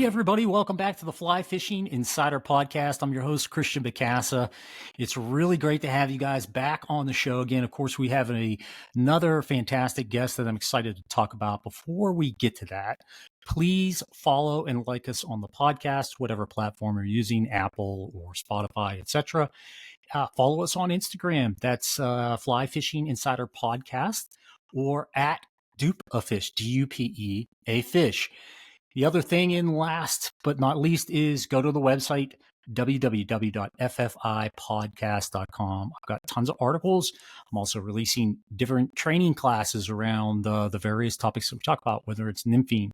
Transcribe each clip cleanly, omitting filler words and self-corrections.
everybody. Welcome back to the Fly Fishing Insider Podcast. I'm your host, Christian Bacasa. It's really great to have you guys back on the show again. Of course, we have another fantastic guest that I'm excited to talk about. Before we get to that, please follow and like us on the podcast, whatever platform you're using, Apple or Spotify, etc. Follow us on Instagram. That's Fly Fishing Insider Podcast, or at Dupe a Fish, DUPE a Fish. The other thing, in last but not least, is go to the website, www.ffipodcast.com. I've got tons of articles. I'm also releasing different training classes around the various topics that we talk about, whether it's nymphing,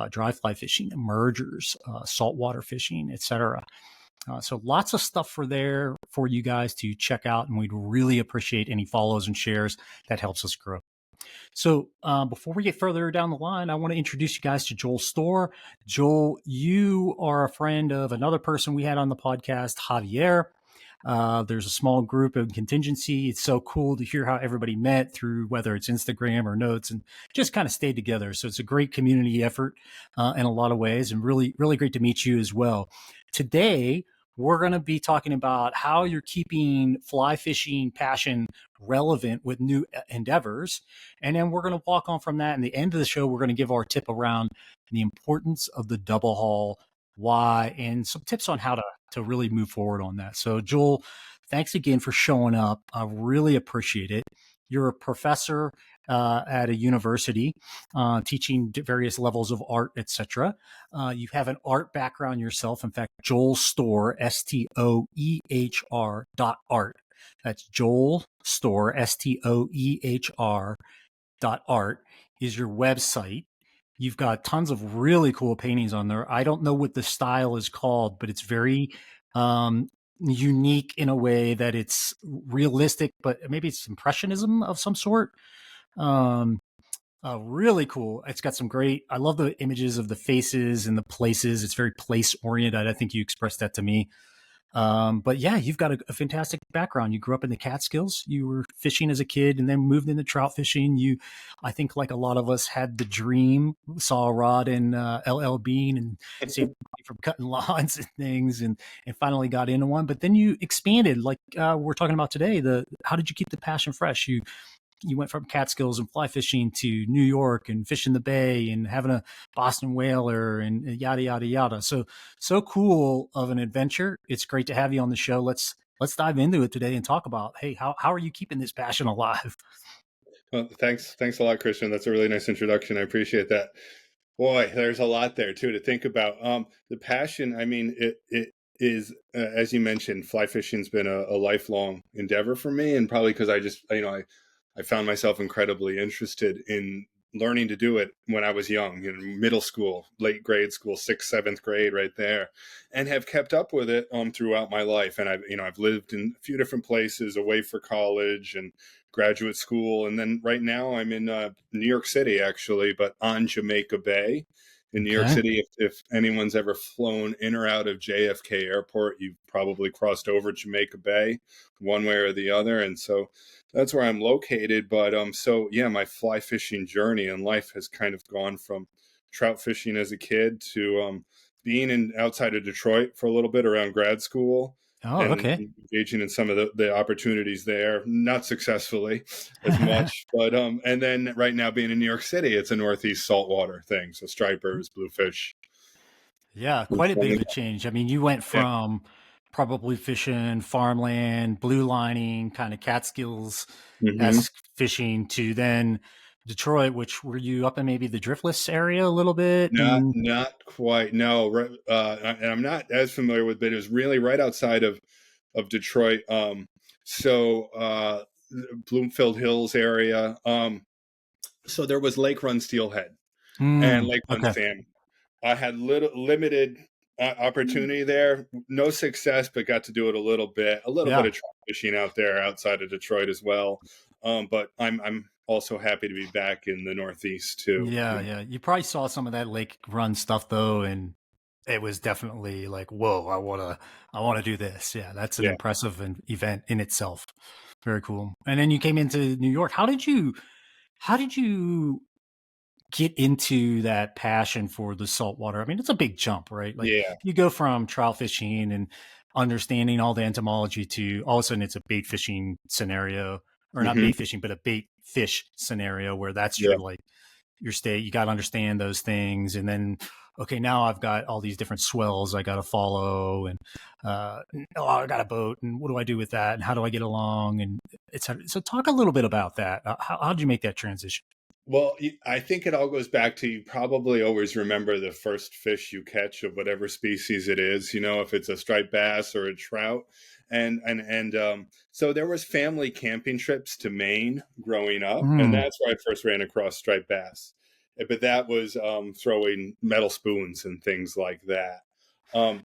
dry fly fishing, emergers, saltwater fishing, etc. So lots of stuff for you guys to check out, and we'd really appreciate any follows and shares. That helps us grow. So before we get further down the line, I want to introduce you guys to Joel Stoehr. Joel, you are a friend of another person we had on the podcast, Javier. There's a small group of contingency. It's so cool to hear how everybody met through whether it's Instagram or notes and just kind of stayed together. So it's a great community effort in a lot of ways, and really, really great to meet you as well. Today, we're going to be talking about how you're keeping fly fishing passion relevant with new endeavors. And then we're going to walk on from that. And the end of the show, we're going to give our tip around the importance of the double haul, why, and some tips on how to really move forward on that. So Joel, thanks again for showing up. I really appreciate it. You're a professor at a university, teaching various levels of art, etc. You have an art background yourself. In fact, Joel Stoehr, Stoehr .art. That's Joel Stoehr, Stoehr.art is your website. You've got tons of really cool paintings on there. I don't know what the style is called, but it's very unique in a way that it's realistic, but maybe it's impressionism of some sort. Really cool. It's got some I love the images of the faces and the places. It's very place oriented. I think you expressed that to me. But yeah, you've got a fantastic background. You grew up in the Catskills. You were fishing as a kid and then moved into trout fishing. I think like a lot of us, had the dream, saw a rod in LL Bean and saved money from cutting lawns and things, and finally got into one. But then you expanded, like we're talking about today. How did you keep the passion fresh? You went from Catskills and fly fishing to New York and fishing the bay and having a Boston whaler and yada, yada, yada. So cool of an adventure. It's great to have you on the show. Let's dive into it today and talk about, hey, how are you keeping this passion alive? Well, thanks a lot, Christian. That's a really nice introduction. I appreciate that. Boy, there's a lot there too to think about. The passion, I mean, it is, as you mentioned, fly fishing's been a lifelong endeavor for me, and probably because I found myself incredibly interested in learning to do it when I was young, middle school, late grade school, 6th, 7th grade, right there, and have kept up with it throughout my life. And I've lived in a few different places away for college and graduate school, and then right now I'm in New York City, actually, but on Jamaica Bay in New York City. If anyone's ever flown in or out of JFK Airport, you've probably crossed over Jamaica Bay one way or the other. And so that's where I'm located. But so yeah, my fly fishing journey in life has kind of gone from trout fishing as a kid to being outside of Detroit for a little bit around grad school. Oh, okay. Engaging in some of the opportunities there, not successfully as much, but and then right now being in New York City, it's a Northeast saltwater thing, so stripers, bluefish. Yeah, quite a bit of a change. I mean, you went from probably fishing farmland, blue lining, kind of Catskills-esque fishing, to then Detroit, which were you up in maybe the Driftless area a little bit? Not quite. No, and I'm not as familiar with, but it was really right outside of Detroit. So Bloomfield Hills area. So there was Lake Run Steelhead and Lake Run Salmon. I had limited opportunity there, no success, but got to do it a little bit of trout fishing out there outside of Detroit as well. But I'm also happy to be back in the Northeast too. Yeah. You probably saw some of that Lake Run stuff though, and it was definitely like, whoa, I want to do this. Yeah, that's an impressive event in itself. Very cool. And then you came into New York. How did you get into that passion for the saltwater? I mean, it's a big jump, right? Like Yeah. you go from trout fishing and understanding all the entomology to all of a sudden it's a bait fishing scenario, or not Hmm. bait fishing, but a bait fish scenario where that's Yeah. your like your state. You got to understand those things. And then, okay, now I've got all these different swells I got to follow. And, oh, I got a boat. And what do I do with that? And how do I get along? And it's so talk a little bit about that. How did you make that transition? Well, I think it all goes back to, you probably always remember the first fish you catch of whatever species it is, if it's a striped bass or a trout. So there was family camping trips to Maine growing up, and Mm, that's where I first ran across striped bass. But that was throwing metal spoons and things like that. Um,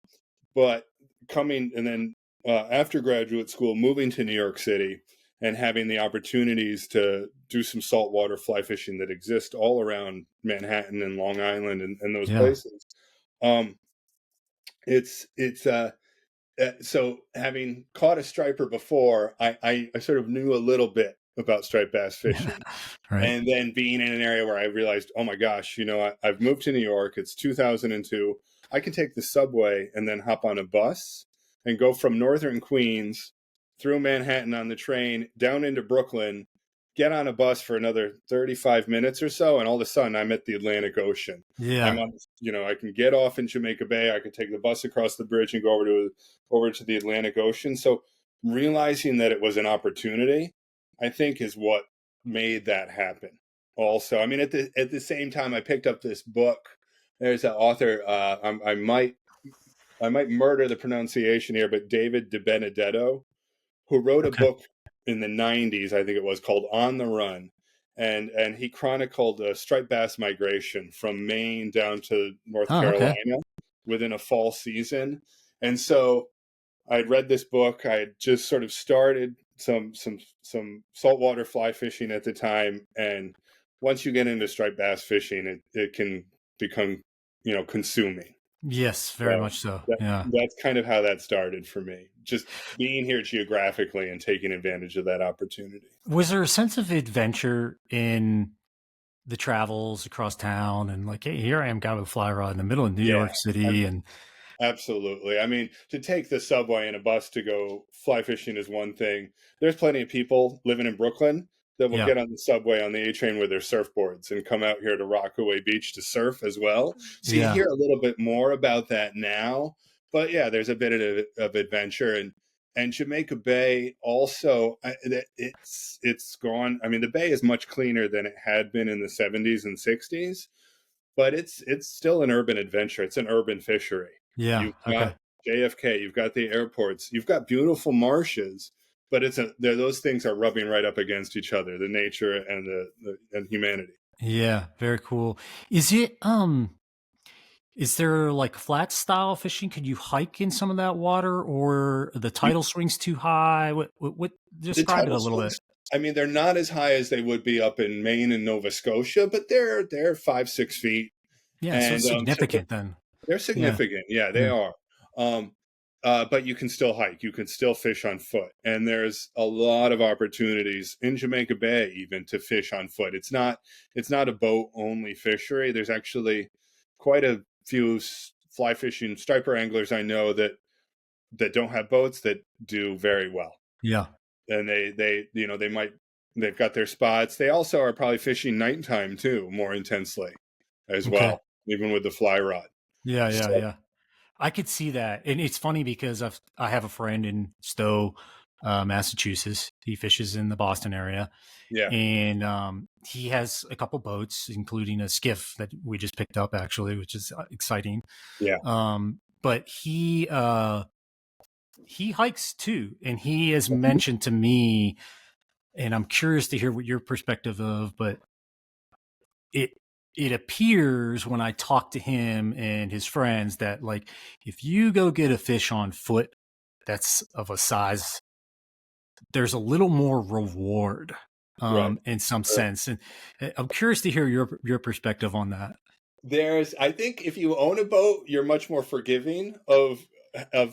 but coming and then after graduate school, moving to New York City and having the opportunities to do some saltwater fly fishing that exist all around Manhattan and Long Island and those yeah. places. Um, it's so having caught a striper before, I sort of knew a little bit about striped bass Yeah. fishing. Right. And then being in an area where I realized, oh my gosh, I've moved to New York. It's 2002. I can take the subway and then hop on a bus and go from northern Queens through Manhattan on the train down into Brooklyn, get on a bus for another 35 minutes or so, and all of a sudden I'm at the Atlantic Ocean. I'm Yeah. on, I can get off in Jamaica Bay. I could take the bus across the bridge and go over to the Atlantic Ocean. So realizing that it was an opportunity, I think, is what made that happen. Also, I mean, at the same time, I picked up this book. There's an author. I might murder the pronunciation here, but David De Benedetto, who wrote a Okay. book in the 90s, I think it was, called On the Run. And he chronicled the striped bass migration from Maine down to North Oh, okay. Carolina within a fall season. And so I'd read this book. I had just sort of started some saltwater fly fishing at the time, and once you get into striped bass fishing, it can become consuming. Yes, very So much so. that Yeah. that's kind of how that started for me. Just being here geographically and taking advantage of that opportunity. Was there a sense of adventure in the travels across town and like, hey, here I am, got with a fly rod in the middle of New Yeah. York City, and Absolutely. I mean, to take the subway and a bus to go fly fishing is one thing. There's plenty of people living in Brooklyn that will yeah, get on the subway on the A train with their surfboards and come out here to Rockaway Beach to surf as well. So you yeah, hear a little bit more about that now. But yeah, there's a bit of adventure, and Jamaica Bay also. It's gone. I mean, the bay is much cleaner than it had been in the 70s and 60s, but it's still an urban adventure. It's an urban fishery. yeah. You've got Okay. JFK, you've got the airports, you've got beautiful marshes, but those things are rubbing right up against each other, the nature and and humanity. Yeah, very cool. Is it is there like flat style fishing? Could you hike in some of that water, or the You, tidal swings too high? What the describe it tidal a little bit. swings, I mean, they're not as high as they would be up in Maine and Nova Scotia, but they're 5, 6 feet, Yeah, so and it's significant then. they're Yeah. significant. Yeah, they Yeah. are. Um, but you can still hike. You can still fish on foot, and there's a lot of opportunities in Jamaica Bay even to fish on foot. It's not a boat only fishery. There's actually quite a few fly fishing striper anglers I know that don't have boats that do very well, Yeah. and they've got their spots. They also are probably fishing nighttime too, more intensely as Okay. well, even with the fly rod. Yeah, yeah, So yeah. I could see that, and it's funny because I have a friend in Stowe, Massachusetts. He fishes in the Boston area, yeah, and he has a couple boats, including a skiff that we just picked up actually, which is exciting. yeah. But he hikes too, and he has mentioned to me, and I'm curious to hear what your perspective of, but it it appears when I talk to him and his friends that like if you go get a fish on foot that's of a size, there's a little more reward Right. in some sense. And I'm curious to hear your perspective on that. I think if you own a boat, you're much more forgiving of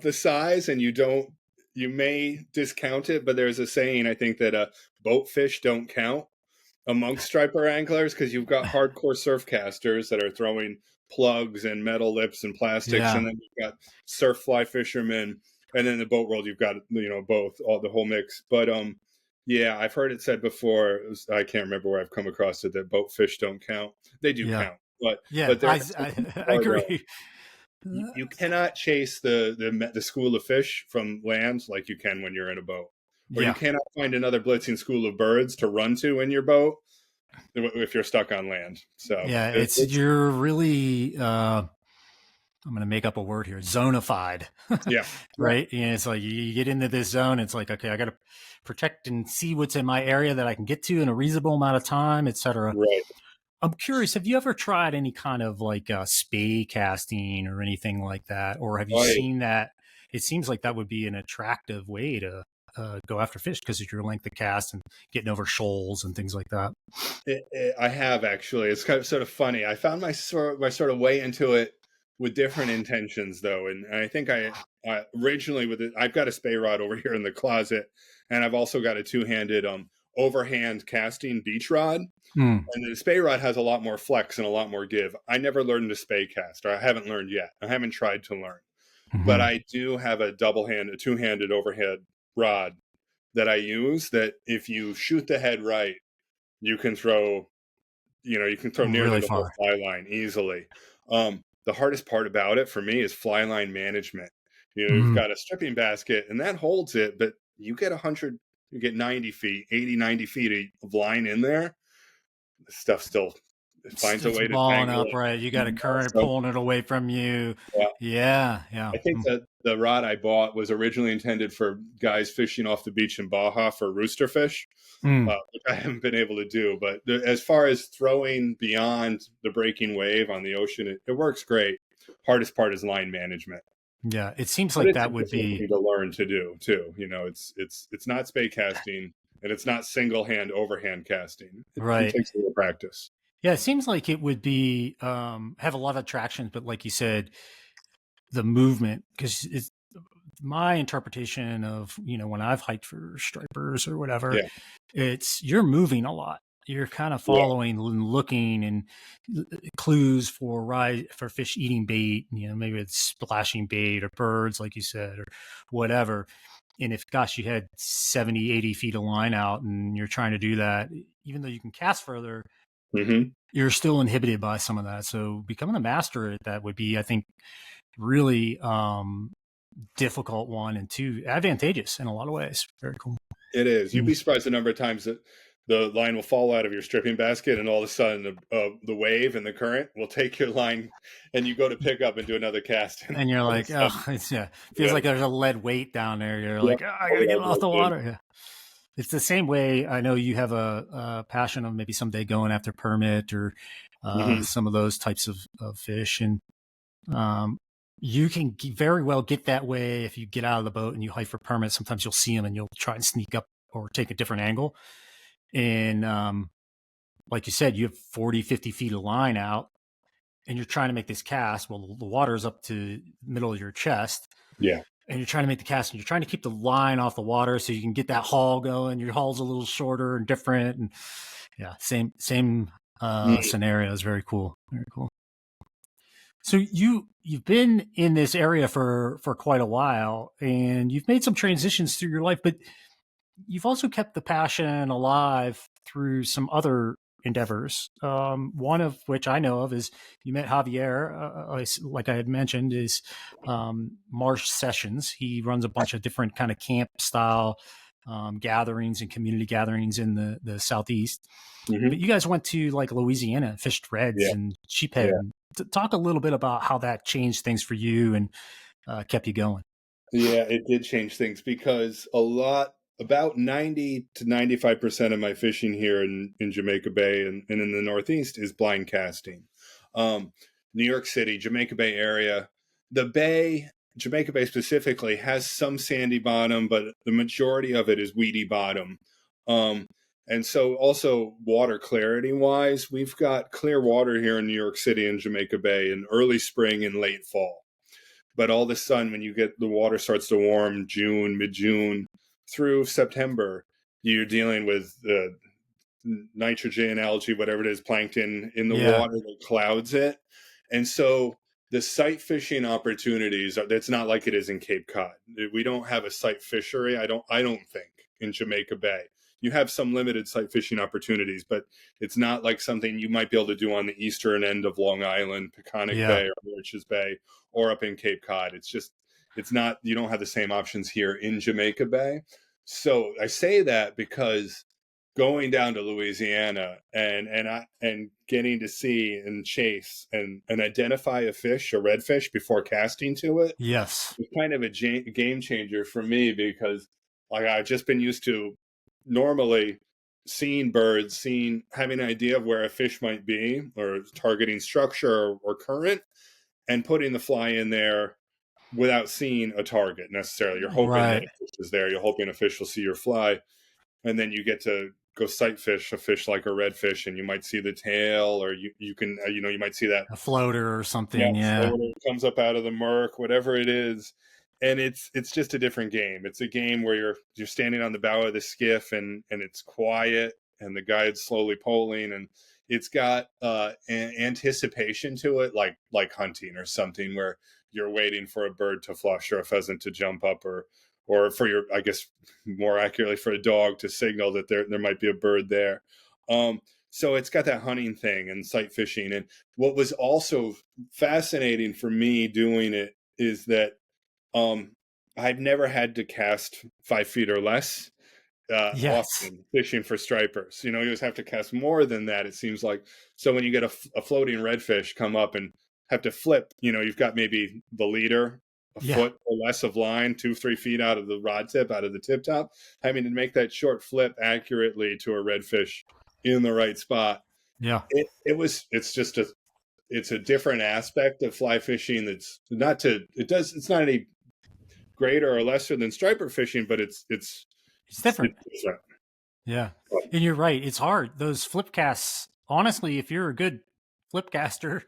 the size, and you may discount it, but there's a saying, I think, that boat fish don't count. amongst striper anglers, because you've got hardcore surf casters that are throwing plugs and metal lips and plastics, Yeah. and then you've got surf fly fishermen, and then in the boat world you've got both, all the whole mix. But yeah, I've heard it said before. I can't remember where I've come across it, that boat fish don't count. They do Yeah. count, but Yeah. there are I hard, agree. you cannot chase the school of fish from land like you can when you're in a boat, or you Yeah. cannot find another blitzing school of birds to run to in your boat if you're stuck on land. So Yeah. it's You're really, I'm going to make up a word here, zonified, yeah, yeah, right? And it's like you get into this zone. It's like, okay, I got to protect and see what's in my area that I can get to in a reasonable amount of time, et cetera. right, I'm curious, have you ever tried any kind of like spay casting or anything like that? Or have you right. seen that? It seems like that would be an attractive way to go after fish because of your length of cast and getting over shoals and things like that. I have actually. It's kind of sort of funny. I found my sort of way into it with different intentions, though, and I think I originally with it. I've got a spay rod over here in the closet, and I've also got a two-handed overhand casting beach rod. Mm. And the spay rod has a lot more flex and a lot more give. I never learned to spay cast, or I haven't learned yet. I haven't tried to learn, but Mm-hmm. I do have a two-handed overhead rod that I use. That if you shoot the head right, you can throw you can throw nearly Really the whole far. fly line easily. The hardest part about it for me is fly line management. You've Mm-hmm. got a stripping basket and that holds it, but you get 100, you get 90 feet, 80, 90 feet of line in there. The stuff still finds a It's way to balling tangle up, it. right? You got a current So, pulling it away from you. yeah, Yeah. Yeah. I think that the rod I bought was originally intended for guys fishing off the beach in Baja for rooster fish, Mm. which I haven't been able to do. But as far as throwing beyond the breaking wave on the ocean, it works great. Hardest part is line management, Yeah. It seems but like it's a that would different be thing to learn to do too. It's not spay casting, and it's not single hand overhand casting. It right. takes a little practice. Yeah. It seems like it would be, have a lot of attractions, but like you said, the movement, because it's my interpretation of, when I've hiked for stripers or whatever, Yeah, it's you're moving a lot. You're kind of yeah. following and looking and clues for for fish eating bait, maybe it's splashing bait or birds, like you said, or whatever. And if, gosh, you had 70, 80 feet of line out and you're trying to do that, even though you can cast further, Hmm. you're still inhibited by some of that. So becoming a master at that would be, I think, really difficult one, and two, advantageous in a lot of ways. Very cool. It is. You'd Mhm. be surprised the number of times that the line will fall out of your stripping basket, and all of a sudden the wave and the current will take your line, and you go to pick up and do another cast, and And you're all of a like, oh, sudden, it's, yeah, feels yeah, like there's a lead weight down there. You're yeah, like, oh, I pull gotta it get it over off like the good. water. Yeah. It's the same way. I know you have a passion of maybe someday going after permit or Hmm. some of those types of fish, and um, you can very well get that way if you get out of the boat and you hike for permit. Sometimes you'll see them and you'll try and sneak up or take a different angle. And like you said, you have 40, 50 feet of line out and you're trying to make this cast. Well, the water is up to the middle of your chest Yeah. and you're trying to make the cast and you're trying to keep the line off the water so you can get that haul going. Your haul's a little shorter and different. And yeah, same Mm. scenario is very cool. Very cool. So you've been in this area for quite a while and you've made some transitions through your life, but you've also kept the passion alive through some other endeavors. One of which I know of is you met Javier, like I had mentioned, is Marsh Sessions. He runs a bunch of different kind of camp style gatherings and community gatherings in the Southeast. But Hmm. you guys went to like Louisiana, fished reds Yeah. and sheephead. Yeah. And talk a little bit about how that changed things for you and kept you going. Yeah. It did change things because about 90 to 95% of my fishing here in Jamaica Bay and in the Northeast is blind casting. Um, New York City, Jamaica Bay area, the Bay, Jamaica Bay specifically, has some sandy bottom, but the majority of it is weedy bottom. Um, and so, also water clarity wise, we've got clear water here in New York City and Jamaica Bay in early spring and late fall. But all of a sudden, when you get the water starts to warm June, mid June through September, you're dealing with nitrogen, algae, whatever it is, plankton in the Yeah. water that clouds it. And so the sight fishing opportunities that's not like it is in Cape Cod. We don't have a sight fishery. I don't think in Jamaica Bay. You have some limited sight fishing opportunities, but it's not like something you might be able to do on the eastern end of Long Island, Peconic Yeah. Bay or Moriches Bay, or up in Cape Cod. It's not, you don't have the same options here in Jamaica Bay. So I say that because going down to Louisiana and getting to see and chase and identify a fish, a redfish, before casting to it, Yes. is kind of a game changer for me, because like I've just been used to normally seeing birds, having an idea of where a fish might be or targeting structure or current, and putting the fly in there without seeing a target necessarily. You're hoping that Right. a fish is there. You're hoping a fish will see your fly, and then you get to go sight fish a fish like a redfish, and you might see the tail, or you can you might see that, A floater or yeah, something. Yeah. floater comes up out of the murk, whatever it is. And it's just a different game. It's a game where you're standing on the bow of the skiff, and it's quiet, and the guide's slowly poling, and it's got an anticipation to it, like hunting or something, where you're waiting for a bird to flush or a pheasant to jump up, or for your, I guess more accurately, for a dog to signal that there might be a bird there. So it's got that hunting thing and sight fishing. And what was also fascinating for me doing it is that um, I've never had to cast 5 feet or less Yes. often fishing for stripers. You always have to cast more than that, it seems like. So when you get a floating redfish come up and have to flip, you've got maybe the leader a Yeah. foot or less of line, 2-3 feet out of the rod tip, out of the tip top, having to make that short flip accurately to a redfish in the right spot. Yeah. It's a different aspect of fly fishing. It's not any greater or lesser than striper fishing, but It's different. it's different. Yeah. And you're right. It's hard. Those flip casts, honestly, if you're a good flip caster,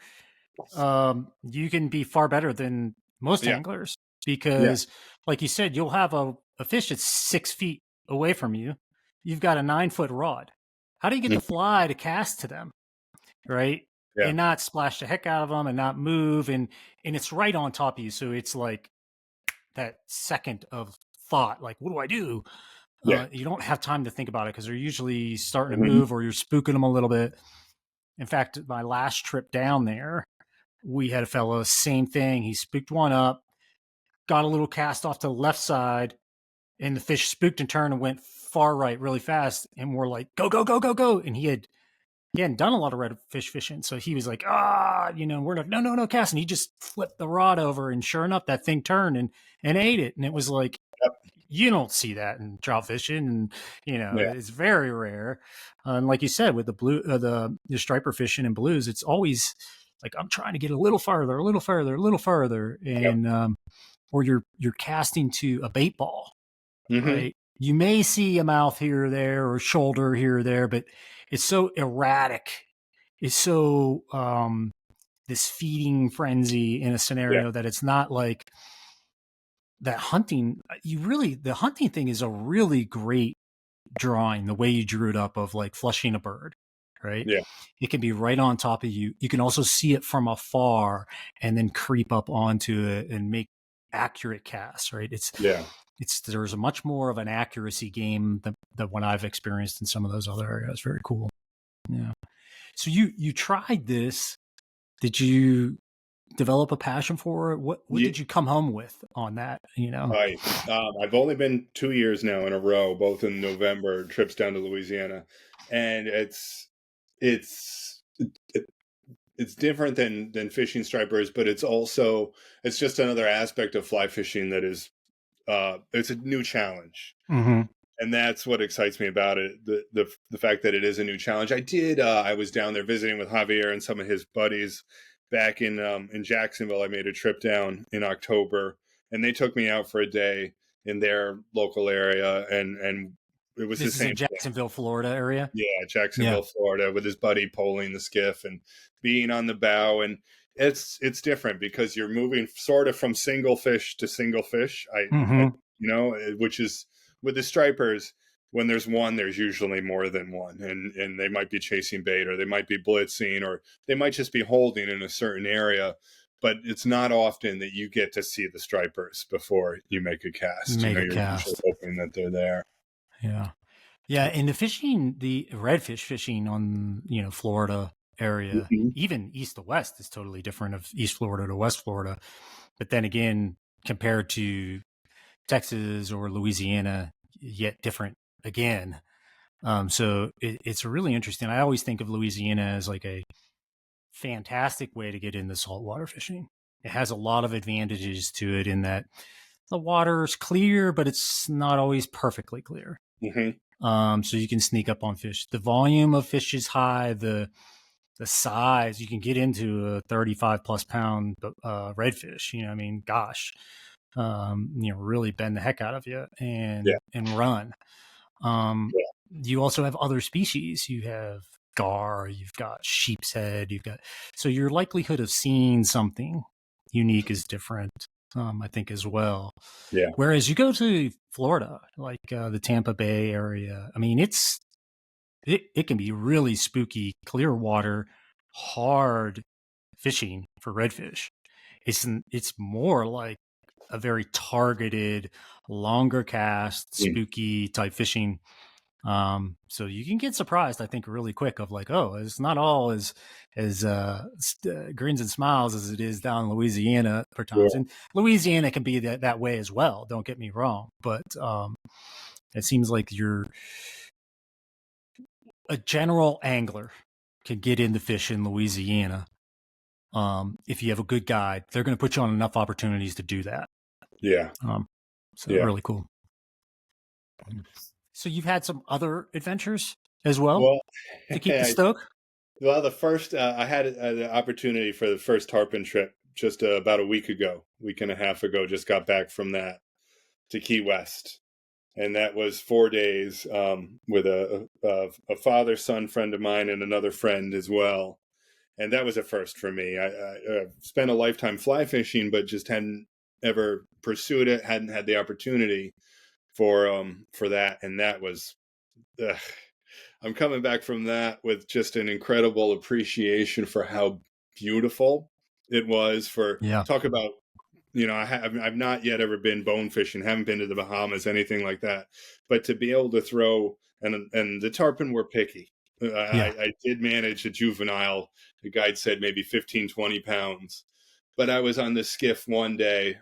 you can be far better than most Yeah, anglers yeah, because, like you said, you'll have a fish that's 6 feet away from you. You've got a 9 foot rod. How do you get the mhm, fly to cast to them, right? yeah, And not splash the heck out of them and not move, and it's right on top of you. So it's like that second of thought, like, what do I do? yeah, You don't have time to think about it because they're usually starting to mhm, move or you're spooking them a little bit. In fact, my last trip down there, we had a fellow, same thing. He spooked one up, got a little cast off to the left side, and the fish spooked and turned and went far right really fast. And we're like, go, go, go, go, go. And he hadn't done a lot of redfish fishing. So he was like, we're like, no, no, no, cast. And he just flipped the rod over. And sure enough, that thing turned and ate it. And it was like, yep, you don't see that in trout fishing. And, yeah, it's very rare. And like you said, with the blue, the striper fishing and blues, it's always like, I'm trying to get a little farther, a little farther, a little farther. yep, And, or you're casting to a bait ball, mhm, right? You may see a mouth here or there or shoulder here or there, but it's so erratic. It's so this feeding frenzy in a yeah, scenario that it's not like that hunting. The hunting thing is a really great drawing, the way you drew it up of like flushing a bird, right? yeah, It can be right on top of you. You can also see it from afar and then creep up onto it and make accurate casts, right? yeah. There's a much more of an accuracy game than what I've experienced in some of those other areas. Very cool. Yeah. So you tried this. Did you develop a passion for it? What Ye did you come home with on that? Right. I've only been 2 years now in a row, both in November, trips down to Louisiana, and it's it it's different than fishing stripers, but it's just another aspect of fly fishing that is, it's a new challenge. Mm-hmm. And that's what excites me about it, the fact that it is a new challenge. I was down there visiting with Javier and some of his buddies back in Jacksonville. I made a trip down in October, and they took me out for a day in their local area, and it was the This is same in thing. Jacksonville, Florida area. Yeah, Yeah. Jacksonville, Florida, with his buddy poling the skiff and being on the bow. And it's different because you're moving sort of from single fish to single fish. Mm-hmm. Which is with the stripers. when there's one, there's usually more than one, and they might be chasing bait, or they might be blitzing, or they might just be holding in a certain area. But it's not often that you get to see the stripers before you make a cast. Make a You're usually cast. hoping that they're there. Yeah. Yeah. And the fishing, the redfish fishing on, Florida area, Mhm. even east to west is totally different of East Florida to West Florida. But then again, compared to Texas or Louisiana, yet different again. So it's really interesting. I always think of Louisiana as like a fantastic way to get into saltwater fishing. It has a lot of advantages to it in that the water's clear, but it's not always perfectly clear. Mhm. So you can sneak up on fish. The volume of fish is high. The size, you can get into a 35 plus pound redfish. I mean, gosh, really bend the heck out of you Yeah. and run. Yeah. You also have other species. You have gar, you've got sheep's head, so your likelihood of seeing something unique is different, I think, as well. Yeah. Whereas you go to Florida, like the Tampa Bay area, I mean, it can be really spooky, clear water, hard fishing for redfish. It's more like a very targeted, longer cast, Mm. spooky type fishing. So you can get surprised, I think, really quick of like, oh, it's not all as grins and smiles as it is down in Louisiana for times. Yeah. And Louisiana can be that way as well. Don't get me wrong, but it seems like a general angler can get into fish in Louisiana. If you have a good guide, they're going to put you on enough opportunities to do that. Yeah. So Yeah. really cool. So you've had some other adventures as well Well, to keep the stoke? well, the first I had the opportunity for the first tarpon trip just about a week and a half ago. Just got back from that to Key West, and that was 4 days with a father son friend of mine and another friend as well. And that was a first for me. I spent a lifetime fly fishing, but just hadn't ever pursued it. Hadn't had the opportunity for that, and that was. Ugh, I'm coming back from that with just an incredible appreciation for how beautiful it was. For Yeah. talk about, I've not yet ever been bone fishing, haven't been to the Bahamas, anything like that, but to be able to throw and the tarpon were picky. Yeah. I did manage a juvenile. The guide said maybe 15, 20 pounds, but I was on this skiff one day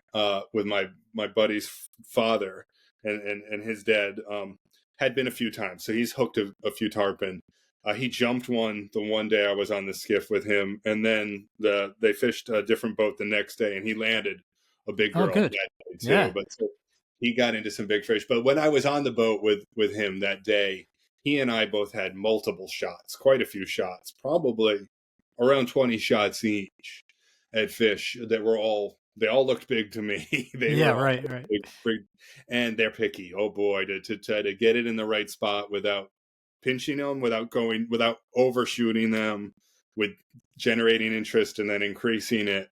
with my buddy's father and his dad. Had been a few times, so he's hooked a few tarpon. He jumped one the one day I was on the skiff with him, and then they fished a different boat the next day, and he landed a big Oh, girl good. that day too. Yeah. But so he got into some big fish. But when I was on the boat with him that day, he and I both had multiple shots, quite a few shots, probably around 20 shots each at fish that were they all looked big to me. They Yeah. were all Right. Right. big, and they're picky. Oh boy, to try to get it in the right spot without pinching them, without overshooting them, with generating interest and then increasing it.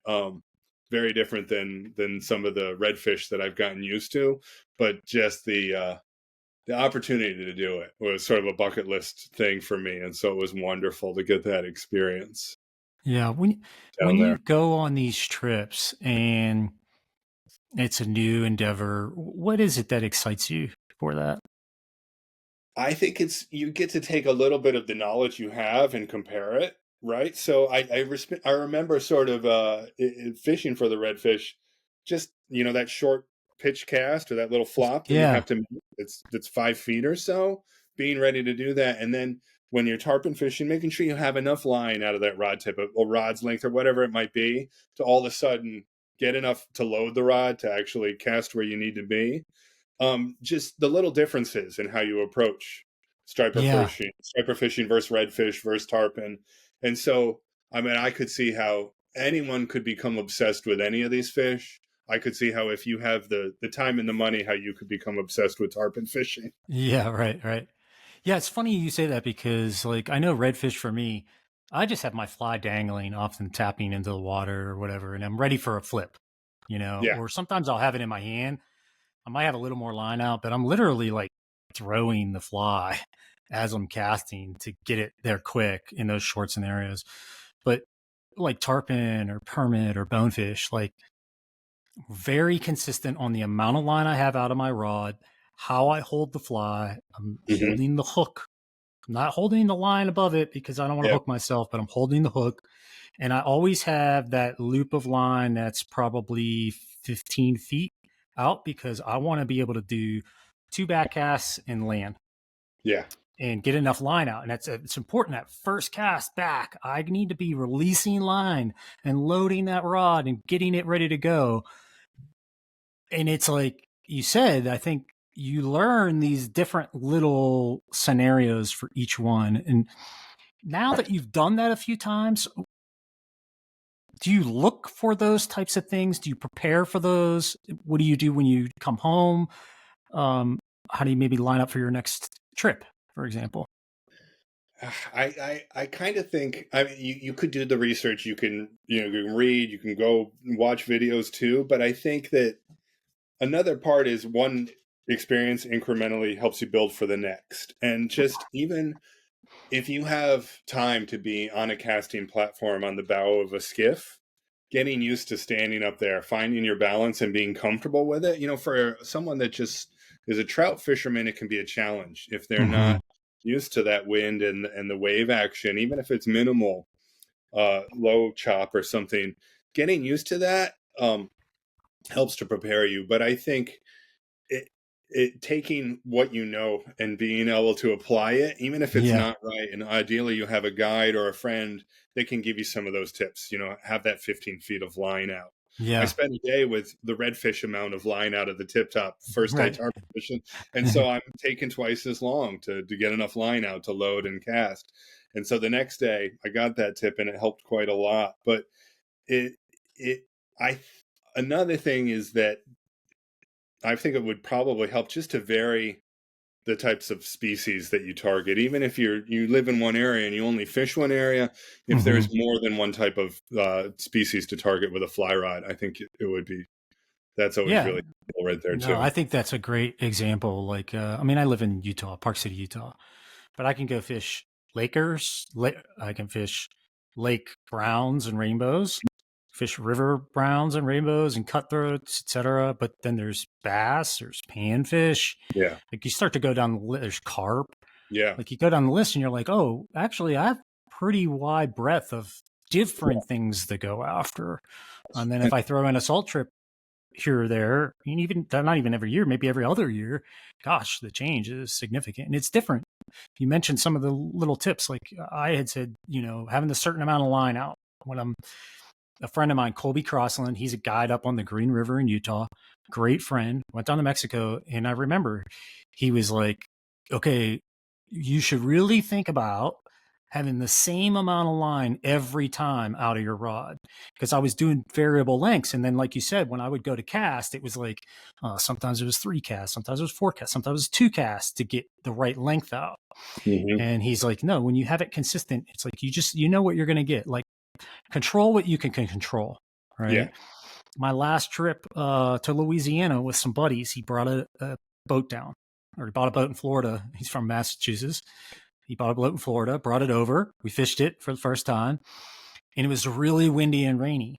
Very different than some of the redfish that I've gotten used to, but just the opportunity to do it was sort of a bucket list thing for me, and so it was wonderful to get that experience Yeah. When down you there. go on these trips and it's a new endeavor, what is it that excites you for that? I think you get to take a little bit of the knowledge you have and compare it, right? So I remember sort of fishing for the redfish, just that short pitch cast or that little flop that you Yeah. have to make. It's 5 feet or so. Being ready to do that, and then when you're tarpon fishing, making sure you have enough line out of that rod tip, a rod's length or whatever it might be, to all of a sudden get enough to load the rod to actually cast where you need to be. Just the little differences in how you approach Yeah. striper fishing versus redfish versus tarpon. And so, I mean, I could see how anyone could become obsessed with any of these fish. I could see how if you have the time and the money, how you could become obsessed with tarpon fishing. Yeah. Right. Right. Yeah. It's funny you say that because, like, I know redfish for me, I just have my fly dangling, often tapping into the water or whatever, and I'm ready for a flip, Yeah, or sometimes I'll have it in my hand. I might have a little more line out, but I'm literally like throwing the fly as I'm casting to get it there quick in those short scenarios. But like tarpon or permit or bonefish, like very consistent on the amount of line I have out of my rod, how I hold the fly. I'm holding the hook. I'm not holding the line above it because I don't want to hook myself, but I'm holding the hook. And I always have that loop of line that's probably 15 feet out because I want to be able to do 2 back casts and land. Yeah. And get enough line out. And it's important that first cast back, I need to be releasing line and loading that rod and getting it ready to go. And it's like you said, I think you learn these different little scenarios for each one. And now that you've done that a few times, do you look for those types of things? Do you prepare for those? What do you do when you come home? How do you maybe line up for your next trip, for example? I kind of think, I mean, you could do the research, you can read, you can go watch videos too, but I think that another part is one experience incrementally helps you build for the next. And just even if you have time to be on a casting platform on the bow of a skiff, getting used to standing up there, finding your balance and being comfortable with it, for someone that just is a trout fisherman, it can be a challenge if they're not used to that wind and the wave action, even if it's minimal, low chop or something. Getting used to that helps to prepare you. But I think it taking what you know and being able to apply it, even if it's not right. And ideally, you have a guide or a friend that can give you some of those tips. Have that 15 feet of line out. Yeah. I spent a day with the redfish amount of line out of the tip top first day tarpon fishing. And so I'm taking twice as long to get enough line out to load and cast. And so the next day I got that tip and it helped quite a lot. But another thing is that I think it would probably help just to vary the types of species that you target. Even if you live in one area and you only fish one area, if there's more than one type of species to target with a fly rod, I think it would be, that's always really cool right there too. No, I think that's a great example. Like, I mean, I live in Utah, Park City, Utah, but I can go fish Lakers. I can fish lake browns and rainbows, fish river browns and rainbows and cutthroats, etc. But then there's bass, there's panfish. Yeah. Like you start to go down the list, there's carp. Yeah. Like you go down the list and you're like, oh, actually, I have pretty wide breadth of different things to go after. And then if I throw in a salt trip here or there, and even not even every year, maybe every other year, gosh, the change is significant and it's different. You mentioned some of the little tips, like I had said, having a certain amount of line out. When I'm a friend of mine, Colby Crossland, he's a guide up on the Green River in Utah, great friend, went down to Mexico. And I remember he was like, okay, you should really think about having the same amount of line every time out of your rod, because I was doing variable lengths. And then, like you said, when I would go to cast, it was like sometimes it was 3 casts, sometimes it was 4 casts, sometimes it was 2 casts to get the right length out. And he's like, no, when you have it consistent, it's like you know what you're going to get. Like, control what you can control, right? Yeah. My last trip to Louisiana with some buddies, he brought a boat down, or he bought a boat in Florida. He's from Massachusetts. He bought a boat in Florida, brought it over. We fished it for the first time, and it was really windy and rainy.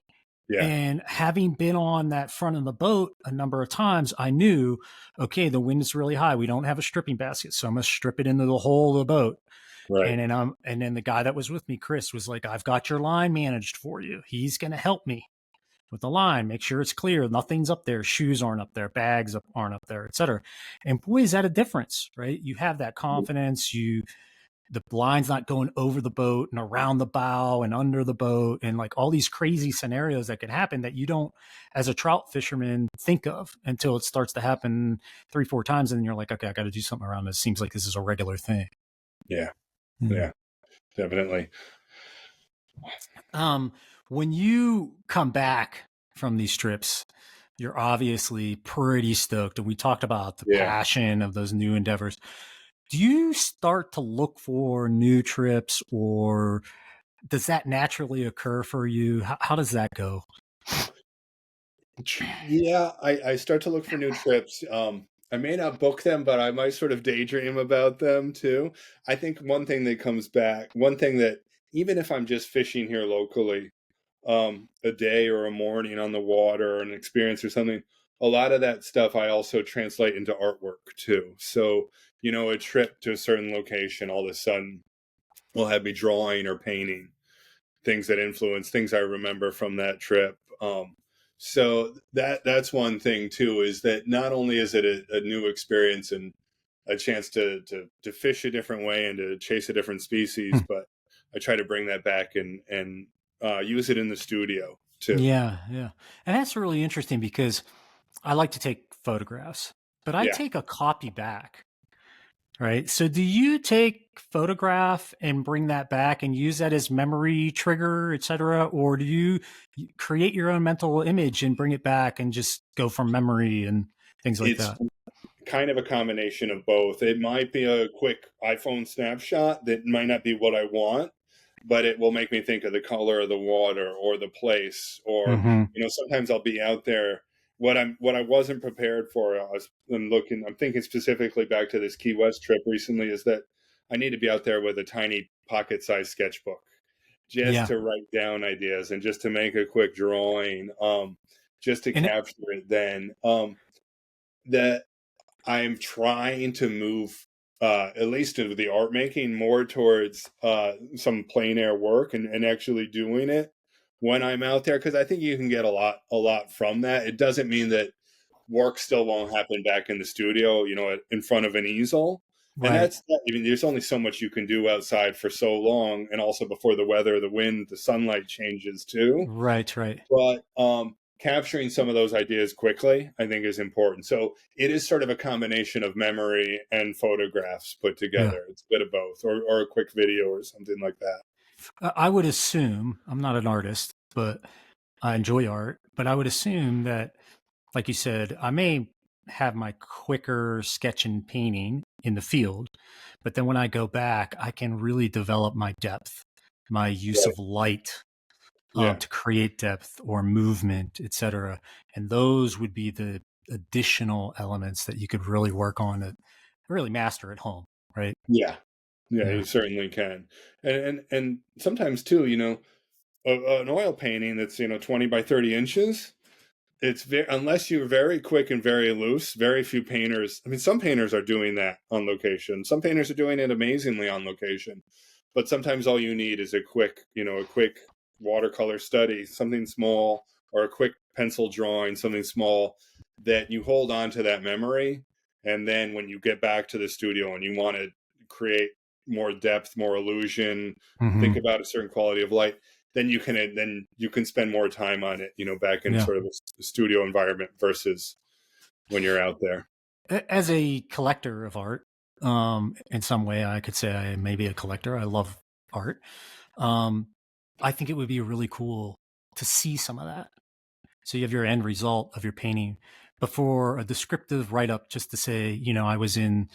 Yeah. And having been on that front of the boat a number of times, I knew, okay, the wind is really high. We don't have a stripping basket, so I'm going to strip it into the whole of the boat. Right. And then the guy that was with me, Chris, was like, I've got your line managed for you. He's going to help me with the line, make sure it's clear. Nothing's up there. Shoes aren't up there. Bags aren't up there, et cetera. And boy, is that a difference, right? You have that confidence. The line's not going over the boat and around the bow and under the boat and like all these crazy scenarios that can happen that you don't, as a trout fisherman, think of until it starts to happen 3-4 times. And then you're like, okay, I got to do something around this. Seems like this is a regular thing. Yeah. Yeah, definitely. When you come back from these trips, you're obviously pretty stoked. And we talked about the passion of those new endeavors. Do you start to look for new trips, or does that naturally occur for you? How does that go? Yeah, I start to look for new trips. I may not book them, but I might sort of daydream about them too. I think one thing that comes back, one thing that even if I'm just fishing here locally, a day or a morning on the water or an experience or something, a lot of that stuff I also translate into artwork too. So, a trip to a certain location all of a sudden will have me drawing or painting things that influence things I remember from that trip. So that's one thing too, is that not only is it a new experience and a chance to fish a different way and to chase a different species, but I try to bring that back and use it in the studio too. Yeah, yeah. And that's really interesting because I like to take photographs, but I Yeah, take a copy back, right? So do you take photograph and bring that back and use that as memory trigger, et cetera? Or do you create your own mental image and bring it back and just go from memory and things like it's that? kind of a combination of both. It might be a quick iPhone snapshot that might not be what I want, but it will make me think of the color of the water or the place. Or, Hmm. sometimes I'll be out there. What I wasn't prepared for, I'm thinking specifically back to this Key West trip recently, is that I need to be out there with a tiny pocket-sized sketchbook just Yeah. to write down ideas and just to make a quick drawing, just to And it, capture it then. That I'm trying to move, at least to the art making, more towards some plein air work and actually doing it when I'm out there, because I think you can get a lot from that. It doesn't mean that work still won't happen back in the studio, in front of an easel. And right, that's, I mean, there's only so much you can do outside for so long, and also before the weather, the wind, the sunlight changes too. right, right. But capturing some of those ideas quickly, I think, is important. So it is sort of a combination of memory and photographs put Yeah. together. It's a bit of both, or a quick video or something like that. I would assume, I'm not an artist, but I enjoy art, but I would assume that, like you said, I may have my quicker sketch and painting in the field, but then when I go back, I can really develop my depth, my use Right. of light Yeah. to create depth or movement, etc. And those would be the additional elements that you could really work on to really master at home, right? Yeah. Yeah. Yeah. You certainly can. And sometimes too, an oil painting that's 20 by 30 inches. It's very, unless you're very quick and very loose, very few painters. I mean, some painters are doing that on location. Some painters are doing it amazingly on location. But sometimes all you need is a quick watercolor study, something small, or a quick pencil drawing, something small that you hold on to that memory. And then when you get back to the studio and you want to create more depth, more illusion, think Hmm. about a certain quality of light, then you can spend more time on it, back in Yeah. sort of a studio environment versus when you're out there. As a collector of art, in some way, I could say I may be a collector. I love art. Um, I think it would be really cool to see some of that. So you have your end result of your painting before a descriptive write up, just to say, I was in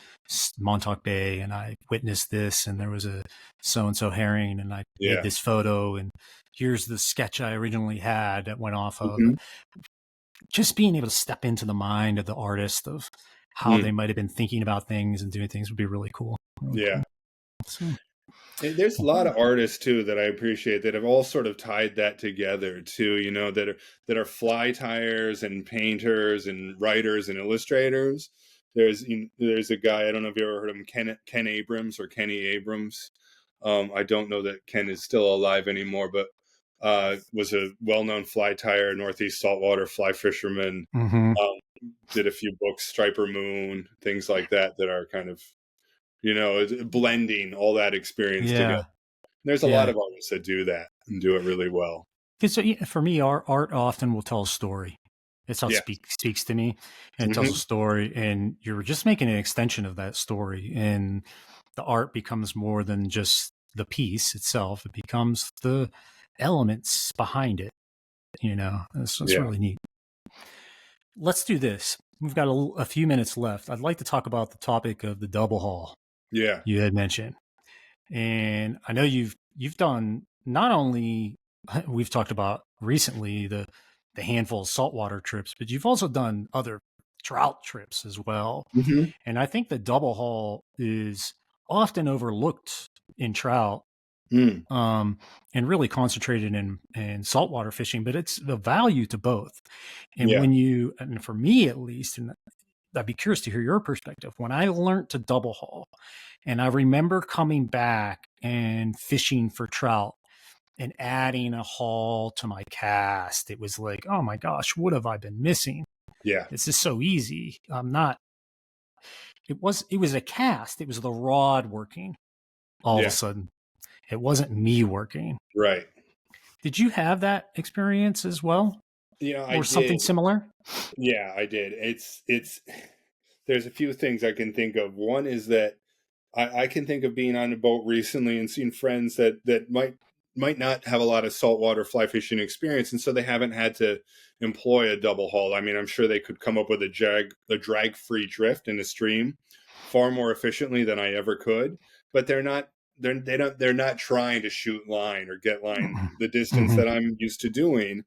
Montauk Bay and I witnessed this, and there was a so and so herring, and I made Yeah. this photo, and here's the sketch I originally had that went off of. Hmm. Just being able to step into the mind of the artist of how they Mm. might have been thinking about things and doing things would be really cool. Really Yeah. cool. So, There's a lot of artists too that I appreciate that have all sort of tied that together too, that are fly tyers and painters and writers and illustrators. There's a guy, I don't know if you ever heard of him, Ken Abrams or Kenny Abrams. I don't know that Ken is still alive anymore, but was a well-known fly tyer, Northeast saltwater fly fisherman. mm-hmm. Did a few books, Striper Moon, things like that, that are kind of blending all that experience together. Yeah. There's a lot Yeah. of artists that do that and do it really well. Because for me, art often will tell a story. It's how it Yeah. speaks to me, and it tells a Hmm. story, and you're just making an extension of that story, and the art becomes more than just the piece itself. It becomes the elements behind it. That's Yeah. really neat. Let's do this. We've got a few minutes left. I'd like to talk about the topic of the double haul Yeah. you had mentioned. And I know you've done not only we've talked about recently the handful of saltwater trips, but you've also done other trout trips as well. Hmm. And I think the double haul is often overlooked in trout, Mm. um, and really concentrated in saltwater fishing, but it's the value to both. And Yeah. when you, and for me at least, and I'd be curious to hear your perspective, when I learned to double haul, and I remember coming back and fishing for trout and adding a haul to my cast, it was like, oh my gosh, what have I been missing? Yeah. This is so easy. I'm not, it was a cast, it was the rod working all of a Yeah. sudden. It wasn't me working. Right. Did you have that experience as well, I or something did. similar? Yeah, I did. It's there's a few things I can think of. One is that I can think of being on a boat recently and seeing friends that might not have a lot of saltwater fly fishing experience, and so they haven't had to employ a double haul. I mean, I'm sure they could come up with a drag free drift in a stream far more efficiently than I ever could, but they're not trying to shoot line or get line the distance Mhm. that I'm used to doing.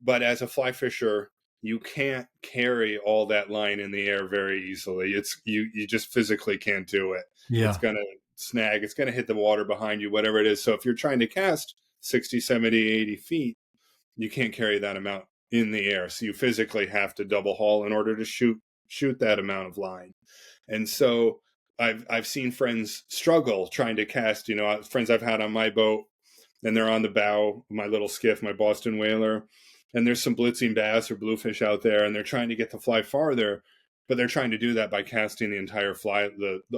But as a fly fisher, you can't carry all that line in the air very easily. You just physically can't do it. It's Yeah. going to snag, it's going to hit the water behind you, whatever it is. So if you're trying to cast 60, 70, 80 feet, you can't carry that amount in the air. So you physically have to double haul in order to shoot that amount of line. And so I've seen friends struggle trying to cast, friends I've had on my boat, and they're on the bow of my little skiff, my Boston whaler, and there's some blitzing bass or bluefish out there, and they're trying to get the fly farther, but they're trying to do that by casting the entire fly,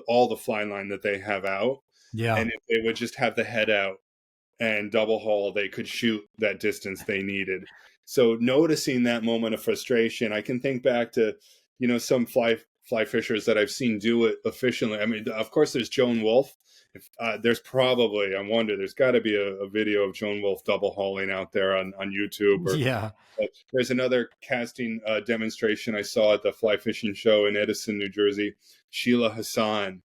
all the fly line that they have out. Yeah. And if they would just have the head out and double haul, they could shoot that distance they needed. So noticing that moment of frustration, I can think back to, some fly fishers that I've seen do it efficiently. I mean, of course, there's Joan Wolfe. If there's probably, I wonder, there's got to be a video of Joan Wolfe double hauling out there on YouTube, or Yeah. there's another casting demonstration I saw at the fly fishing show in Edison, New Jersey. Sheila Hassan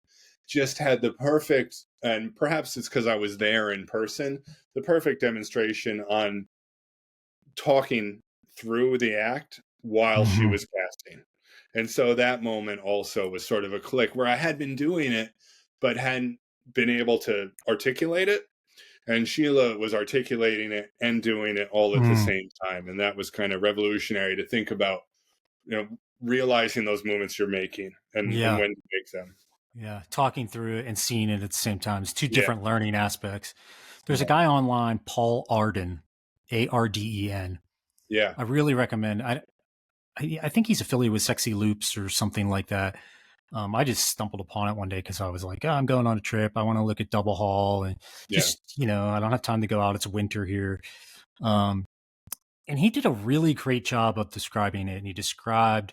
just had the perfect, and perhaps it's because I was there in person, the perfect demonstration on talking through the act while she Mhm. was casting. And so that moment also was sort of a click where I had been doing it, but hadn't been able to articulate it. And Sheila was articulating it and doing it all at the Mm. same time. And that was kind of revolutionary to think about, realizing those movements you're making and Yeah. when to make them. Yeah. Talking through it and seeing it at the same time. It's two Yeah. different learning aspects. There's a Yeah. guy online, Paul Arden, Arden. Yeah. I really recommend. I think he's affiliated with Sexy Loops or something like that. I just stumbled upon it one day because I was like, oh, I'm going on a trip. I want to look at double haul, and Yeah. just, I don't have time to go out. It's winter here. Um, and he did a really great job of describing it. And he described,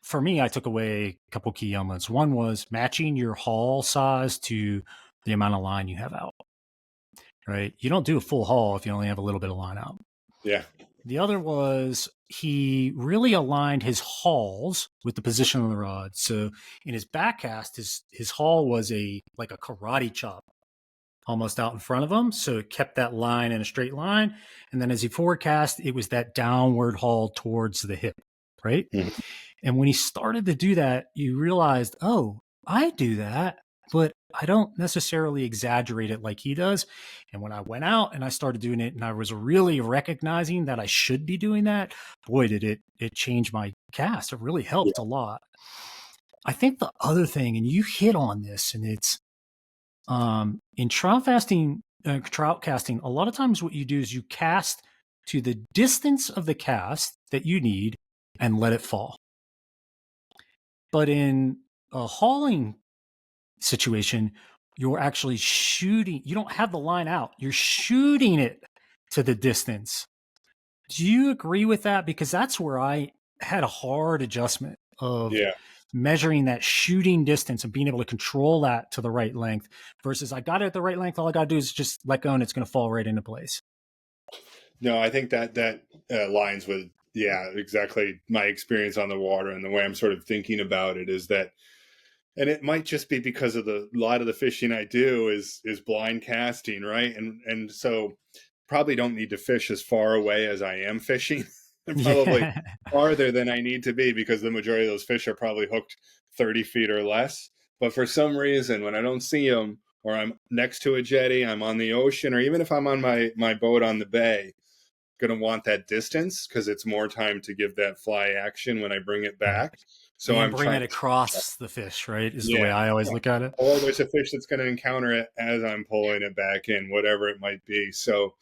for me, I took away a couple key elements. One was matching your haul size to the amount of line you have out, right? You don't do a full haul if you only have a little bit of line out. Yeah. The other was he really aligned his hauls with the position of the rod. So in his back cast, his haul was like a karate chop almost out in front of him. So it kept that line in a straight line. And then as he forecast, it was that downward haul towards the hip, right? Mhm. And when he started to do that, you realized, oh, I do that, but I don't necessarily exaggerate it like he does. And when I went out and I started doing it and I was really recognizing that I should be doing that, boy, did it change my cast. It really Yeah. helped a lot. I think the other thing, and you hit on this, and it's in trout trout casting, a lot of times what you do is you cast to the distance of the cast that you need and let it fall. But in a hauling situation, you're actually shooting. You don't have the line out. You're shooting it to the distance. Do you agree with that? Because that's where I had a hard adjustment of Yeah. measuring that shooting distance and being able to control that to the right length versus I got it at the right length. All I got to do is just let go and it's going to fall right into place. No, I think that aligns with, yeah, exactly my experience on the water, and the way I'm sort of thinking about it is that, and it might just be because of a lot of the fishing I do is blind casting, right? And so probably don't need to fish as far away as I am fishing I'm probably Yeah. farther than I need to be because the majority of those fish are probably hooked 30 feet or less. But for some reason, when I don't see them, or I'm next to a jetty, I'm on the ocean, or even if I'm on my boat on the bay, going to want that distance because it's more time to give that fly action when I bring it Right. back. So And I'm bring trying it to, across the fish, right? Is the way yeah. I always look at it. Or there's a fish that's going to encounter it as I'm pulling it back in, whatever it might be. So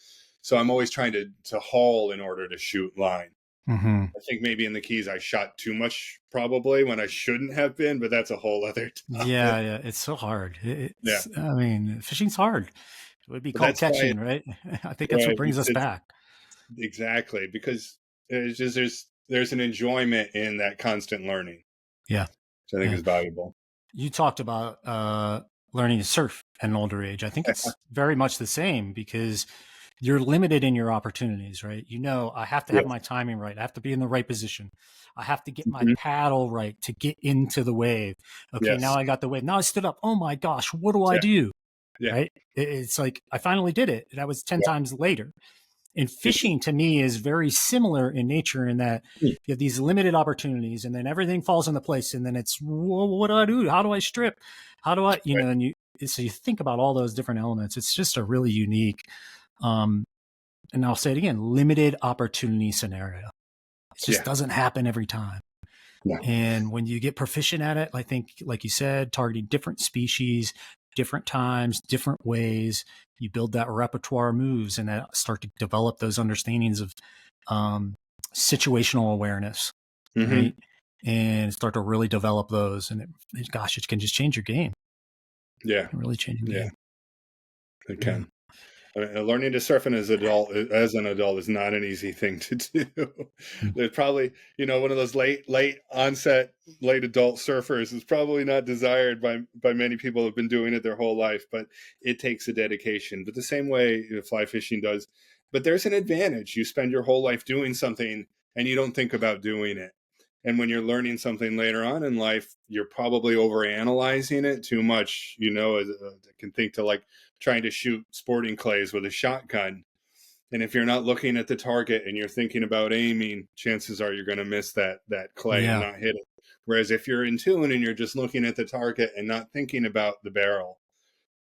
I'm always trying to haul in order to shoot line. Mm-hmm. I think maybe in the Keys I shot too much probably when I shouldn't have been, but that's a whole other topic. Yeah, yeah. It's so hard. Yeah, I mean, fishing's hard. It would be but called that's why catching, right? I think that's what right, brings us it's back. exactly because it's just there's an enjoyment in that constant learning, Yeah. which I think Yeah. is valuable. You talked about learning to surf at an older age. I think it's very much the same because you're limited in your opportunities, right? You know, I have to have Yes. my timing right. I have to be in the right position. I have to get my Mhm. paddle right to get into the wave. Okay, now Yes. I got the wave. Now I stood up. Oh my gosh, what do I Yeah. do? Yeah. Right? It's like I finally did it. That was 10 Yeah. times later. And It's fishing to me is very similar in nature in that you have these limited opportunities and then everything falls into place. And then it's, well, what do I do? How do I strip? How do I, right. and so you think about all those different elements. It's just a really unique, um, and I'll say it again, limited opportunity scenario. It just Yeah. doesn't happen every time. No. And when you get proficient at it, I think, like you said, targeting different species, different times, different ways, you build that repertoire of moves and that start to develop those understandings of um, situational awareness, Mm-hmm. right? And start to really develop those. And gosh, it can just change your game. Yeah. It can really change your Yeah. game. It Yeah. can. Learning to surf as an adult is not an easy thing to do. There's probably, one of those late onset, late adult surfers is probably not desired by many people who have been doing it their whole life, but it takes a dedication. But the same way fly fishing does. But there's an advantage. You spend your whole life doing something and you don't think about doing it. And when you're learning something later on in life, you're probably overanalyzing it too much. I can think to like trying to shoot sporting clays with a shotgun. And if you're not looking at the target and you're thinking about aiming, chances are you're going to miss that clay and Yeah. not hit it. Whereas if you're in tune and you're just looking at the target and not thinking about the barrel,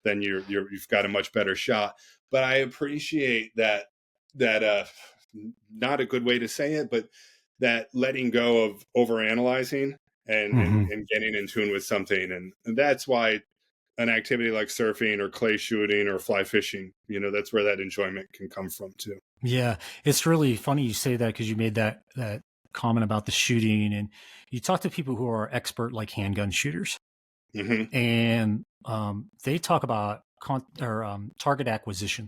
then you've got a much better shot. But I appreciate that not a good way to say it, but that letting go of overanalyzing and and, Mm-hmm. and getting in tune with something. And that's why an activity like surfing or clay shooting or fly fishing, that's where that enjoyment can come from too. Yeah. It's really funny you say that because you made that comment about the shooting and you talk to people who are expert like handgun shooters. Mm-hmm. And they talk about target acquisition,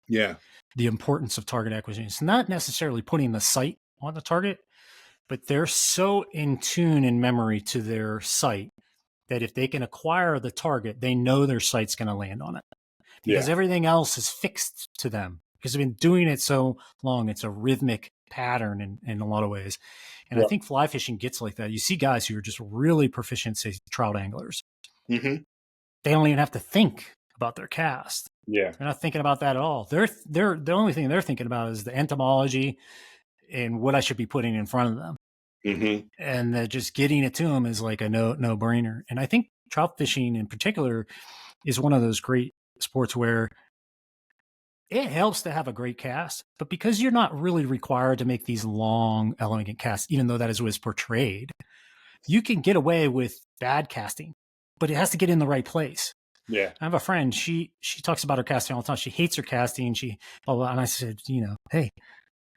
Yeah. the importance of target acquisition. It's not necessarily putting the sight on the target, but they're so in tune in memory to their sight that if they can acquire the target, they know their sight's going to land on it because Yeah. everything else is fixed to them because they've been doing it so long. It's a rhythmic pattern in a lot of ways. And I Yeah. think fly fishing gets like that. You see guys who are just really proficient, say trout anglers. Mm-hmm. They don't even have to think about their cast. Yeah. They're not thinking about that at all. They're the only thing they're thinking about is the entomology and what I should be putting in front of them. Mm-hmm. And just getting it to them is like a no brainer. And I think trout fishing in particular is one of those great sports where it helps to have a great cast, but because you're not really required to make these long, elegant casts, even though that is what is portrayed, you can get away with bad casting, but it has to get in the right place. Yeah. I have a friend. She talks about her casting all the time. She hates her casting. She blah, blah, and I said, hey,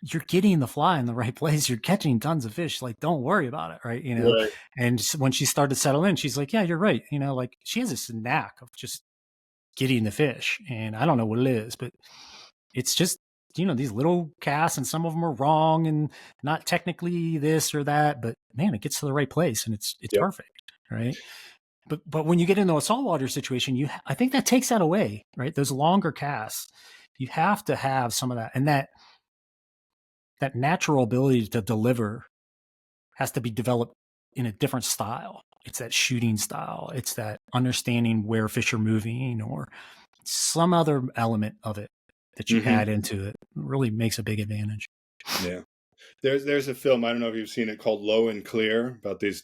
you're getting the fly in the right place. You're catching tons of fish. Like, don't worry about it, right? Right. And when she started to settle in, she's like, yeah, you're right. Like she has this knack of just getting the fish, and I don't know what it is, but it's just these little casts, and some of them are wrong and not technically this or that, but man, it gets to the right place, and it's Yep. perfect, right? But when you get into a saltwater situation, I think that takes that away, right? Those longer casts, you have to have some of that, and that natural ability to deliver has to be developed in a different style. It's that shooting style. It's that understanding where fish are moving or some other element of it that you Mm-hmm. add into it. Really makes a big advantage. Yeah. There's a film, I don't know if you've seen it, called Low and Clear, about these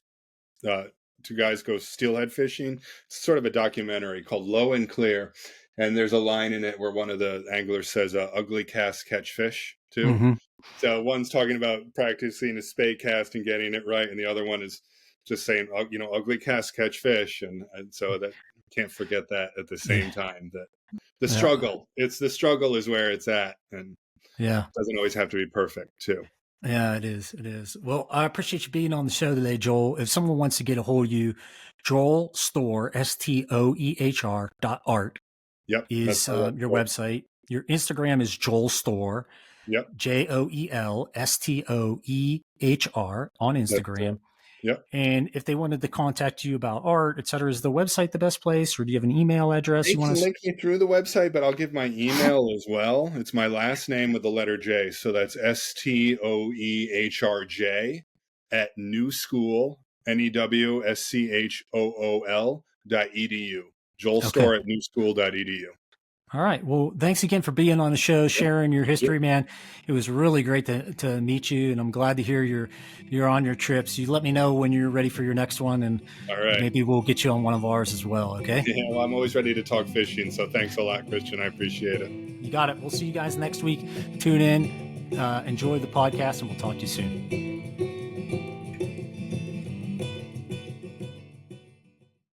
two guys go steelhead fishing. It's sort of a documentary called Low and Clear, and there's a line in it where one of the anglers says, "Ugly casts catch fish," too. Mm-hmm. So one's talking about practicing a spade cast and getting it right, and the other one is just saying, ugly casts catch fish, and so that can't forget that at the same time, that the struggle, it's the struggle is where it's at, and yeah, it doesn't always have to be perfect too. Yeah, it is. It is. Well, I appreciate you being on the show today, Joel. If someone wants to get a hold of you, Joel Stoehr, STOEHR.art Yep, is your website. Your Instagram is Joel Stoehr, Yep, JOELSTOEHR on Instagram. Yep. And if they wanted to contact you about art, et cetera, is the website the best place, or do you have an email address They you want can to? link me through the website, but I'll give my email as well. It's my last name with the letter J, so that's STOEHRJ at newschool, NEWSCHOOL.edu. Joel Stoehr at newschool.edu. All right. Well, thanks again for being on the show, sharing your history, man. It was really great to meet you, and I'm glad to hear you're on your trips. You let me know when you're ready for your next one, and all right, maybe we'll get you on one of ours as well. Okay. Yeah, well, I'm always ready to talk fishing, so thanks a lot, Christian. I appreciate it. You got it. We'll see you guys next week. Tune in, enjoy the podcast, and we'll talk to you soon.